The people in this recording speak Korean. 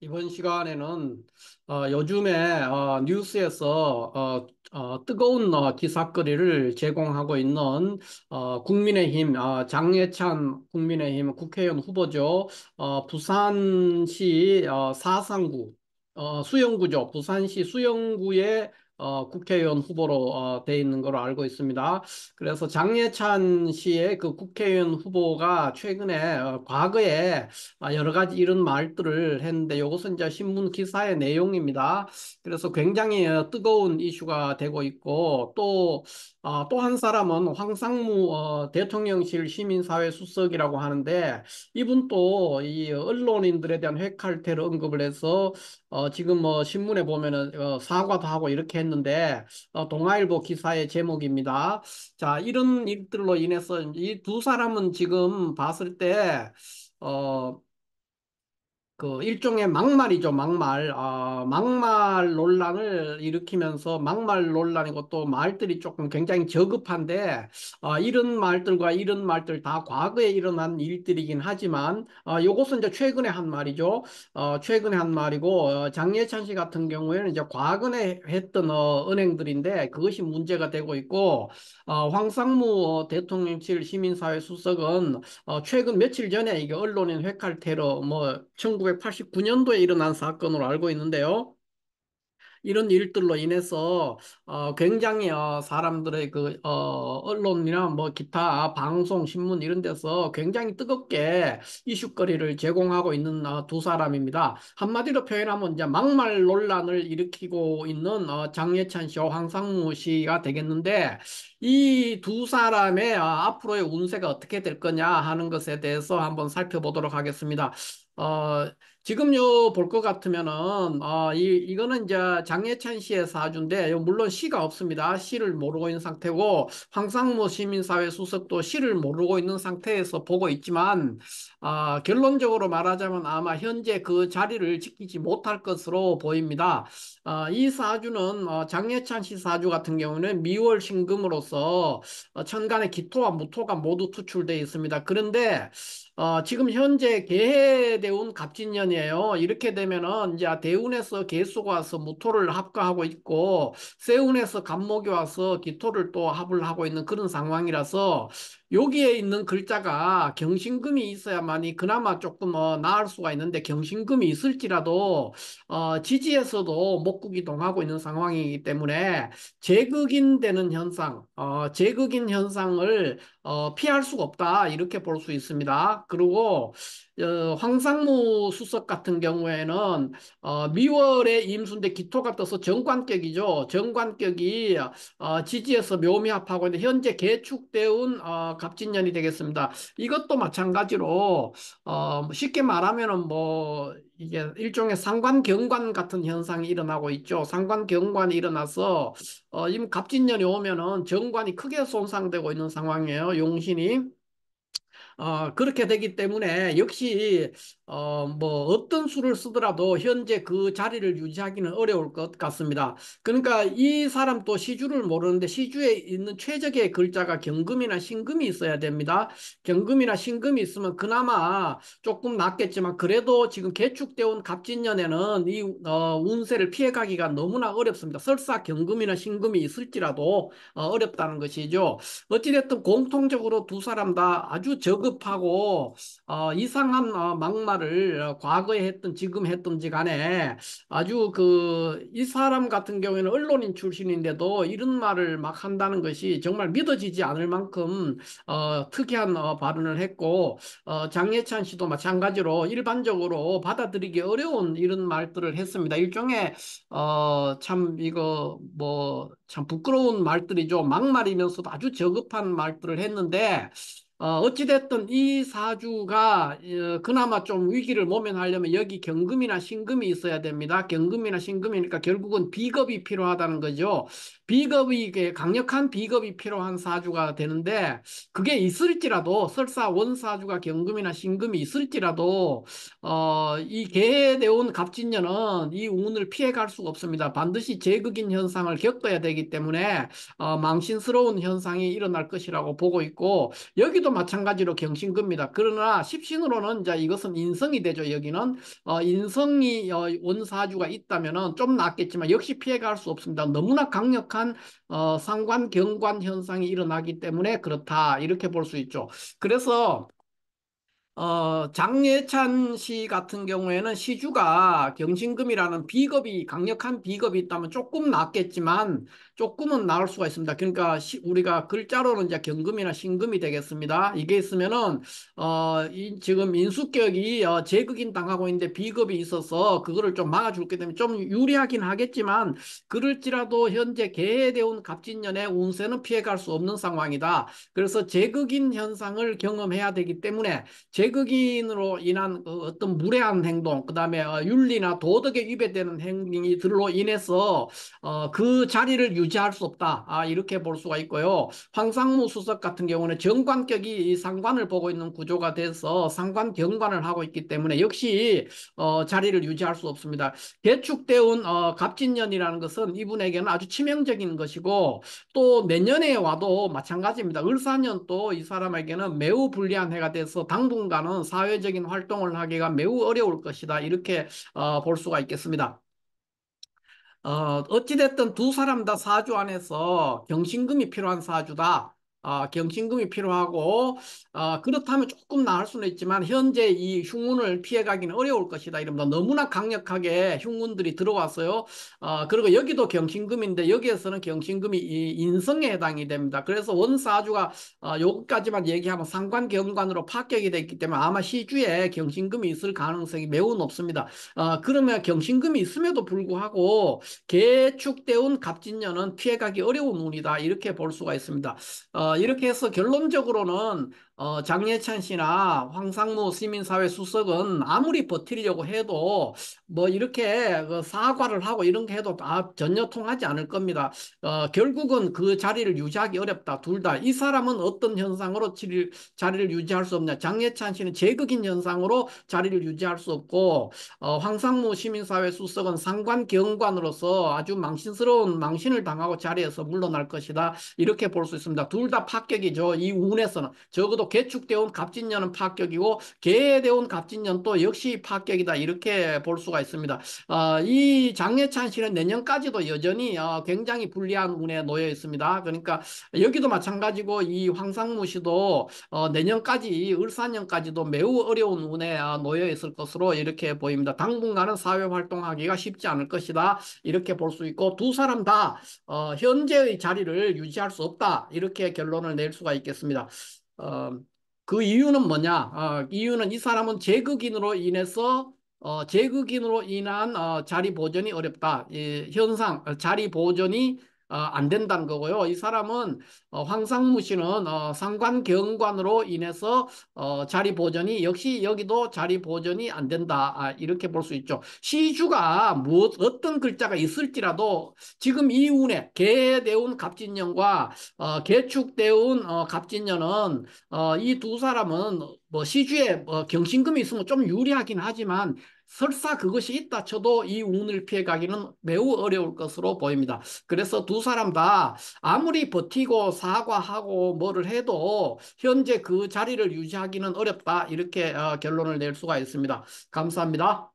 이번 시간에는 요즘에 뉴스에서 뜨거운 기사거리를 제공하고 있는 국민의힘 장예찬 국민의힘 국회의원 후보죠. 부산시 사상구 수영구죠. 부산시 수영구의 국회의원 후보로 돼 있는 걸로 알고 있습니다. 그래서 장예찬 씨의 그 국회의원 후보가 최근에 과거에 여러 가지 이런 말들을 했는데 이것은 이제 신문 기사의 내용입니다. 그래서 굉장히 뜨거운 이슈가 되고 있고 또 한 사람은 황상무 대통령실 시민사회 수석이라고 하는데 이분도 이 언론인들에 대한 회칼퇴를 언급을 해서 지금 뭐 신문에 보면은 사과도 하고 이렇게 했는데 동아일보 기사의 제목입니다. 자, 이런 일들로 인해서 이 두 사람은 지금 봤을 때 어, 그 일종의 막말이죠, 막말. 막말 논란을 일으키면서 막말 논란이고 또 말들이 조금 굉장히 저급한데 이런 말들과 이런 말들 다 과거에 일어난 일들이긴 하지만 요것은 이제 최근에 한 말이죠. 최근에 한 말이고 장예찬 씨 같은 경우에는 이제 과거에 했던 은행들인데 그것이 문제가 되고 있고 황상무 대통령실 시민사회 수석은 최근 며칠 전에 이게 언론인 회칼 테러 뭐 1989년도에 일어난 사건으로 알고 있는데요. 이런 일들로 인해서 굉장히 사람들의 그 언론이나 뭐 기타 방송, 신문 이런 데서 굉장히 뜨겁게 이슈거리를 제공하고 있는 두 사람입니다. 한마디로 표현하면 이제 막말 논란을 일으키고 있는 장예찬 씨와 황상무 씨가 되겠는데 이 두 사람의 앞으로의 운세가 어떻게 될 거냐 하는 것에 대해서 한번 살펴보도록 하겠습니다. 어, 지금요 볼 것 같으면은 이거는 이제 장예찬 씨의 사주인데 물론 시가 없습니다. 시를 모르고 있는 상태고 황상무 시민사회 수석도 시를 모르고 있는 상태에서 보고 있지만 결론적으로 말하자면 아마 현재 그 자리를 지키지 못할 것으로 보입니다. 이 사주는 장예찬 씨 사주 같은 경우는 미월 신금으로서 천간에 기토와 무토가 모두 투출되어 있습니다. 그런데 지금 현재 개해대운 갑진년이에요. 이렇게 되면은 이제 대운에서 개수가 와서 무토를 합과하고 있고 세운에서 갑목이 와서 기토를 또 합을 하고 있는 그런 상황이라서 여기에 있는 글자가 경신금이 있어야만이 그나마 조금 나을 수가 있는데 경신금이 있을지라도 지지에서도 목국이 동하고 있는 상황이기 때문에 재극인 되는 현상, 재극인 현상을 피할 수가 없다 이렇게 볼 수 있습니다. 그리고 황상무 수석 같은 경우에는 미월에 임수인데 기토가 떠서 정관격이죠. 정관격이 지지에서 묘미합하고 있는데 현재 개축되온 갑진년이 되겠습니다. 이것도 마찬가지로 쉽게 말하면은 뭐 이게 일종의 상관경관 같은 현상이 일어나고 있죠. 상관경관이 일어나서 지금 갑진년이 오면은 정관이 크게 손상되고 있는 상황이에요. 용신이. 그렇게 되기 때문에 역시 뭐 어떤 수를 쓰더라도 현재 그 자리를 유지하기는 어려울 것 같습니다. 그러니까 이 사람도 시주를 모르는데 시주에 있는 최적의 글자가 경금이나 신금이 있어야 됩니다. 경금이나 신금이 있으면 그나마 조금 낫겠지만 그래도 지금 개축되어 온 갑진년에는 이 운세를 피해가기가 너무나 어렵습니다. 설사 경금이나 신금이 있을지라도 어렵다는 것이죠. 어찌됐든 공통적으로 두 사람 다 아주 저급하고 이상한 막말을 과거에 했든 지금 했든지 간에 아주 그 이 사람 같은 경우에는 언론인 출신인데도 이런 말을 막 한다는 것이 정말 믿어지지 않을 만큼 특이한 발언을 했고 장예찬 씨도 마찬가지로 일반적으로 받아들이기 어려운 이런 말들을 했습니다. 일종의 참 이거 뭐 참 부끄러운 말들이죠. 막말이면서도 아주 저급한 말들을 했는데 어찌됐든 이 사주가 그나마 좀 위기를 모면하려면 여기 경금이나 신금이 있어야 됩니다. 경금이나 신금이니까 결국은 비겁이 필요하다는 거죠. 비겁이 이게 강력한 비겁이 필요한 사주가 되는데 그게 있을지라도 설사 원사주가 경금이나 신금이 있을지라도 이 개해대운 갑진년은 이 운을 피해갈 수가 없습니다. 반드시 제극인 현상을 겪어야 되기 때문에 망신스러운 현상이 일어날 것이라고 보고 있고 여기도 여기도 마찬가지로 경신급입니다. 그러나 십신으로는 이제 이것은 인성이 되죠. 여기는 인성이 원사주가 있다면은 좀 낫겠지만 역시 피해갈 수 없습니다. 너무나 강력한 상관 경관 현상이 일어나기 때문에 그렇다 이렇게 볼 수 있죠. 그래서 장예찬 씨 같은 경우에는 시주가 경신금이라는 비겁이, 강력한 비겁이 있다면 조금 낫겠지만 조금은 나을 수가 있습니다. 그러니까 우리가 글자로는 이제 경금이나 신금이 되겠습니다. 이게 있으면은, 지금 인수격이 제극인 당하고 있는데 비겁이 있어서 그거를 좀 막아줄게 되면 좀 유리하긴 하겠지만 그럴지라도 현재 개해대운 갑진년의 운세는 피해갈 수 없는 상황이다. 그래서 제극인 현상을 경험해야 되기 때문에 제극인으로 인한 어떤 무례한 행동, 그다음에 윤리나 도덕에 위배되는 행위들로 인해서 그 자리를 유지할 수 없다. 이렇게 볼 수가 있고요. 황상무 수석 같은 경우는 정관격이 이 상관을 보고 있는 구조가 돼서 상관 경관을 하고 있기 때문에 역시 자리를 유지할 수 없습니다. 개축대운 갑진년이라는 것은 이분에게는 아주 치명적인 것이고 또 내년에 와도 마찬가지입니다. 을사년도 이 사람에게는 매우 불리한 해가 돼서 당분간은 사회적인 활동을 하기가 매우 어려울 것이다. 이렇게 볼 수가 있겠습니다. 어찌됐든 두 사람 다 사주 안에서 경신금이 필요한 사주다. 경신금이 필요하고, 그렇다면 조금 나을 수는 있지만, 현재 이 흉운을 피해가기는 어려울 것이다. 이러면서 너무나 강력하게 흉운들이 들어왔어요. 그리고 여기도 경신금인데, 여기에서는 경신금이 이 인성에 해당이 됩니다. 그래서 원사주가, 여기까지만 얘기하면 상관경관으로 파격이 됐기 때문에 아마 시주에 경신금이 있을 가능성이 매우 높습니다. 그러면 경신금이 있음에도 불구하고, 개축대운 갑진년은 피해가기 어려운 운이다. 이렇게 볼 수가 있습니다. 이렇게 해서 결론적으로는 장예찬 씨나 황상무 시민사회 수석은 아무리 버티려고 해도 뭐 이렇게 그 사과를 하고 이런 게 해도 전혀 통하지 않을 겁니다. 결국은 그 자리를 유지하기 어렵다. 둘 다. 이 사람은 어떤 현상으로 자리를 유지할 수 없냐. 장예찬 씨는 제극인 현상으로 자리를 유지할 수 없고 황상무 시민사회 수석은 상관경관으로서 아주 망신스러운 망신을 당하고 자리에서 물러날 것이다. 이렇게 볼 수 있습니다. 둘 다 파격이죠. 이 운에서는 적어도 개축대운 갑진년은 파격이고 개해대운 갑진년도 역시 파격이다. 이렇게 볼 수가 있습니다. 이 장예찬 씨는 내년까지도 여전히 굉장히 불리한 운에 놓여 있습니다. 그러니까 여기도 마찬가지고 이 황상무 씨도 내년까지 을사년까지도 매우 어려운 운에 놓여 있을 것으로 이렇게 보입니다. 당분간은 사회 활동하기가 쉽지 않을 것이다. 이렇게 볼 수 있고 두 사람 다 현재의 자리를 유지할 수 없다. 이렇게 결론을 낼 수가 있겠습니다. 어, 그 이유는 뭐냐? 이유는 이 사람은 제극인으로 인해서 제극인으로 인한 자리 보존이 어렵다. 이 현상, 자리 보존이 안 된다는 거고요. 이 사람은 황상무 씨는 상관경관으로 인해서 자리 보존이 역시 여기도 자리 보존이 안 된다. 이렇게 볼 수 있죠. 시주가 어떤 글자가 있을지라도 지금 이 운에 개대운 갑진년과 개축대운 갑진년은 이 두 사람은 뭐 시주에 경신금이 있으면 좀 유리하긴 하지만 설사 그것이 있다 쳐도 이 운을 피해가기는 매우 어려울 것으로 보입니다. 그래서 두 사람 다 아무리 버티고 사과하고 뭐를 해도 현재 그 자리를 유지하기는 어렵다. 이렇게 결론을 낼 수가 있습니다. 감사합니다.